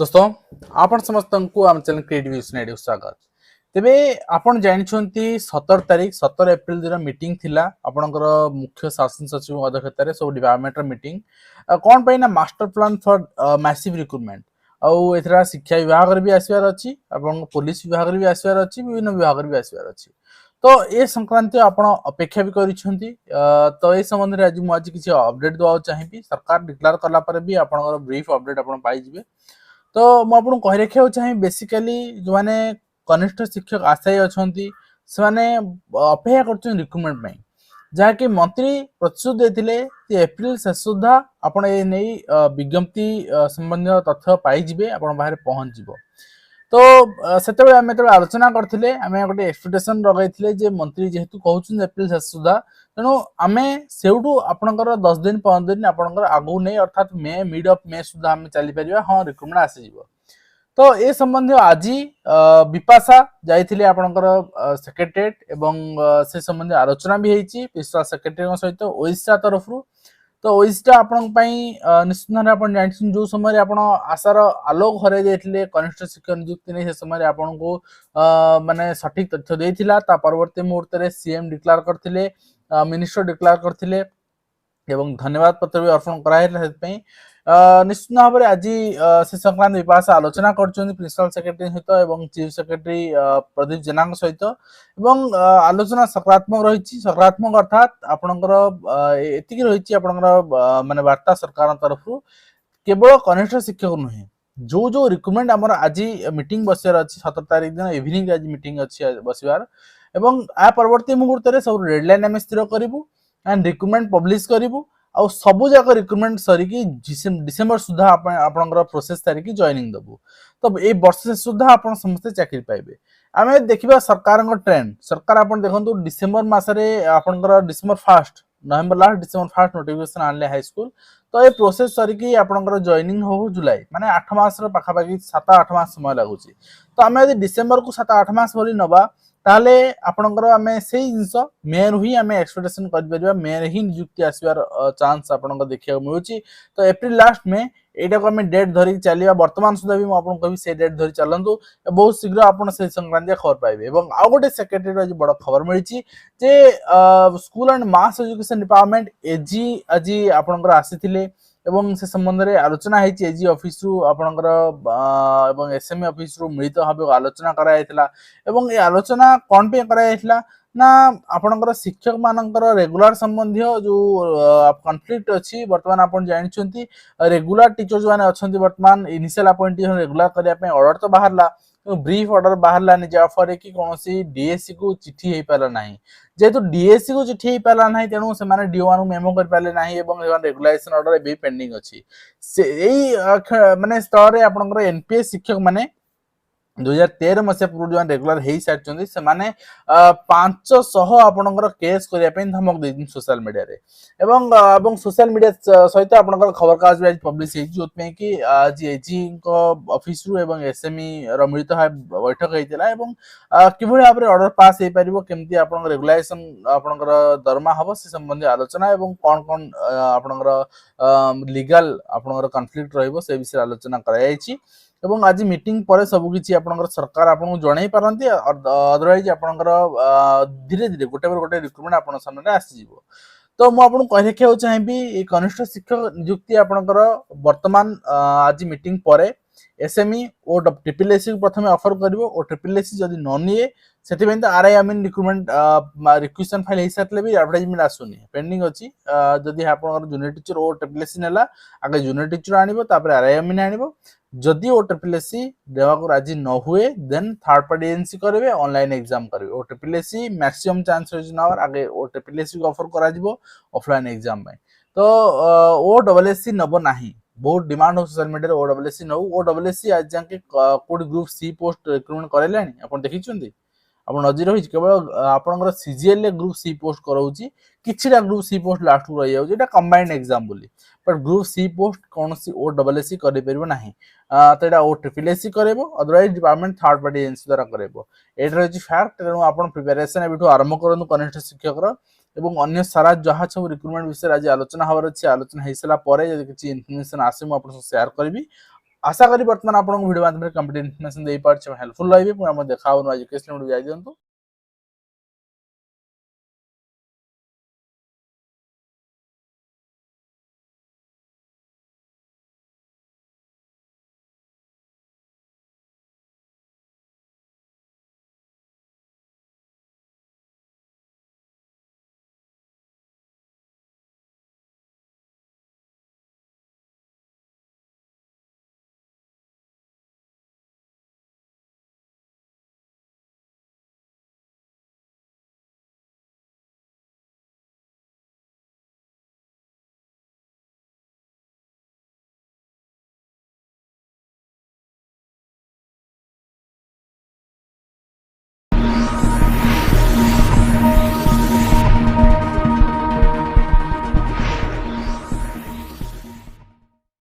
दोस्तों आपण समस्त को आम चैनल क्रिएटिव यूनिट स्वागत। तेबे आपण जानछंती 17 तारीख 17 एप्रिल दिन मीटिंग थिला आपनकर मुख्य शासन सचिव अध्यक्षता रे सब डिपार्टमेंट रो मीटिंग कोन पई ना master plan for massive recruitment आउ एथरा शिक्षा विभाग रे भी आसीबार अछि एवं पुलिस विभाग रे भी आसीबार अछि विभिन्न विभाग रे भी आसीबार अछि। तो ए संक्रांति आपण अपेक्षा भी करिछंती तो ए संबंध रे आज किछि अपडेट दवा चाहिबी सरकार डिक्लेयर करला पर भी आपनकर ब्रीफ अपडेट आपण पाई जिवे। तो मुझे कही रखा चाहिए बेसिकली जो मैंने कनिष्ठ शिक्षक आशायी अच्छा से अपेक्षा कर रिक्रुटमेंट जहाँकि मंत्री प्रतिश्रुति देते एप्रिल शेष सुधा आपण विज्ञप्ति संबंधी तथ्य पाइबे आपण बाहर पहुँच जाव। तो से आलोचना करते आम गोटे एक्सपेक्टेशन लगे मंत्री जेहेतु कहते एप्रिल शेष सुधा तेणु आम से आपंकर 10 दिन 15 दिन आपंकर आगू नहीं अर्थात मे मिड ऑफ मे सुधा आम चली हाँ रिक्रुटमेंट आसीज। तो ए संबंधी आज विपाशा जाइए आपंकर सेक्रेटेरिएट एवं से संबंधी आलोचना भी होती प्रिंसिपल सेक्रेटरी सहित ओडिशा तरफ। तो ओडिशा आपण निश्चित भाव आप जानते जो समय आप आशार आलोक हर जाते कनिष्ठ शिक्षक नियुक्ति नहीं से समय आपन को माने सठिक तथ्य देता परवर्ती मुहूर्त में सीएम डिक्लेयर करते मिनिस्टर डिक्लेयर करते एवं धन्यवाद पत्र भी अर्पण कराई। निश्चित भाव में आज से संक्रांत विपास आलोचना कर प्रिंसिपल सेक्रेटरी सहित एवं चीफ सेक्रेटरी प्रदीप जेना सहित एवं आलोचना सकारात्मक रही सकारात्मक अर्थात आपणकर एतिकी रही आपणकर माने वार्ता सरकार तरफ केवल कनिष्ठ शिक्षक नुहे जो जो रिक्रुटमेंट आमर आज मीटिंग बसार अच्छी 17 तारीख दिन इवनिंग आज मीटिंग अच्छी बसवार एवं आ परवर्ती मुहूर्त में सब डेडलाइन आम स्थिर करूँ एंड रिक्रुटमेंट पब्लिश करूँ आउ सबू जाक रिक्रुटमेंट सरिकी डिसेम्बर सुधा आपनकर प्रोसेस सारिकी जॉइनिंग दबु। तो ये वर्ष सुधा आप समस्ते चाकरी पाइबे। आम देखा सरकार ट्रेंड सरकार आप देखो डिसेम्बर मसरे आपनकर डिसेम्बर फास्ट नवेम्बर लास्ट डिसेम्बर फास्ट नोटिफिकेशन आने हाई स्कूल। तो ये प्रोसेस सरिकी आपनकर जॉइनिंग हो जुलाई माने 8 मास पाखापाखि 7-8 मास समय लगुच। तो आम यदि डिसेम्बर को 7-8 मास भरी नवा ताले आपनकर आमे सेही जिंस मे रु ही आमे एक्सपेक्टेशन कर परिबा मे ही नियुक्ति आसीबार चांस आपनकर देखिया मिलुची। तो एप्रिल लास्ट में एटा को आमे डेट धरि चलिबा वर्तमान सुधा भी आपन कहबी से डेट धरि चलंतु बहुत शीघ्र आपन से संक्रांति खबर पाइबे। एवं आ गोटे सेक्रेटरी आज बड़ खबर मिलिची जे school and mass education department एजी आज आपनकर आसीथिले एवं से संबंध में आलोचना होती एजी ऑफिस रु आपनकर एवं एसएमई ऑफिस रु मिलित भाव आलोचना कराइथिला एवं ये आलोचना कौन पे कराइथिला ना आपनकर शिक्षक मानकर रेगुलर संबंधी जो कॉन्फ्लिक्ट अछि वर्तमान आपण जानछंती रेगुलर टीचर जो माने अछंती वर्तमान इनिशियल अपॉइंटेशन रेगुलर करिया पे ऑर्डर तो बाहरला ब्रीफ ऑर्डर बाहरला नि जा फरे कि कोनोसी डीएससी को चिट्ठी हे पाला नाही जेहेतु डीएससी को चिट्ठी हे पाला नाही तेनु से माने डीओ मेमो कर पाले नाही एवं रेगुलेशन ऑर्डर बे पेंडिंग अछि से एई माने स्तर रे आपनकर एनपीएस शिक्षक माने 2013 मसीहा पूर्व जो रेगुलर हो सारी से 500 आपनकर केस करने धमक दे सोशल मीडिया रे एवं सोशल मीडिया सहित आपनकर खबर कागज भी पब्लिश जो कि आज एजी ऑफिस रु एवं एसएमई रो मिलित बैठक होता एवं किभଳି भाव ऑर्डर पास हो पार केमती आपन रेगुलेशन आपनकर दरमा हम से संबंधी आलोचना एवं कौन कौन आपनकर लीगल आपनकर कॉन्फ्लिक्ट रहिबो से विषय आलोचना कराई एवं आज मीटिंग पर सबकि आपनकर सरकार आपन जणै पारंती अदरवाइज आपनकर धीरे धीरे गोटे पर गोटे रिक्रुटमेंट आपन सामने आसी जिवो। तो मु आपन कहि रखियो चाहिबी ए कनिष्ठ शिक्षक नियुक्ति आपनकर वर्तमान आज मीटिंग पर एसएमई और ट्रिपलएससी प्रथम ऑफर करिवो और ट्रिपलएससी जदि न निए सेति बेन आरआई आमीन रिक्रुटमेंट रिक्वेशन फाइल हिसाबले भी एडवर्टाइजमेंट आसुनी पेंडिंग अछि जदि आपनकर जूनियर टीचर और ट्रिपलएससी नेला आगे जूनियर टीचर आनिबो तापर आरआई आमीन आनिबो जदि ओ ट्रिपलएससी देवा को राजी न हुए देन थर्ड पार्टी एजेंसी करेंगे ऑनलाइन एग्जाम करेंगे ओ ट्रिपलएससी मैक्सिमम चांस रही आगे ओ ट्रिपलएससी को ऑफर करा जिवो ऑफलाइन एग्जाम में। तो ओ डबलएससी नबो नाही बहुत डिमांड हो सोशल मीडिया ओ डबलएससी नौ ओ डबलएससी आज जाके कोड ग्रुप सी पोस्ट रिक्रुटमेंट करेलानी आपण देखिचंदी आपण नजर रही केवल आपनकर सीजीएल ग्रुप सी पोस्ट कराउची किछिटा ग्रुप सी पोस्ट लास्ट को रही जाउची एटा कंबाइंड एग्जाम बोली बट ग्रुप सी पोस्ट कौन सी ओ डबलएससी करि परिबो नाही तो एटा ओ ट्रिपलएससी करेबो otherwise department third party agency द्वारा करेबो एटा रही फैक्ट तेणु आपण प्रिपरेशन एबिठु आरंभ करनु कनिष्ठ शिक्षक एवं अन्य सारा जहाँ सब रिक्रुटमेंट विषय आज आलोचना हबार अच्छी आलोचना हो सारा पर किसी इनफर्मेशन आसे मुझे शेयर करी आशा करी वर्तमान आपको वीडियो माध्यम कंप्लीट इन्फॉर्मेशन दे पार्छ हेल्पफुल रहिबे पुरा म देखाउ एजुकेशन वीडियो जाई दियंतु।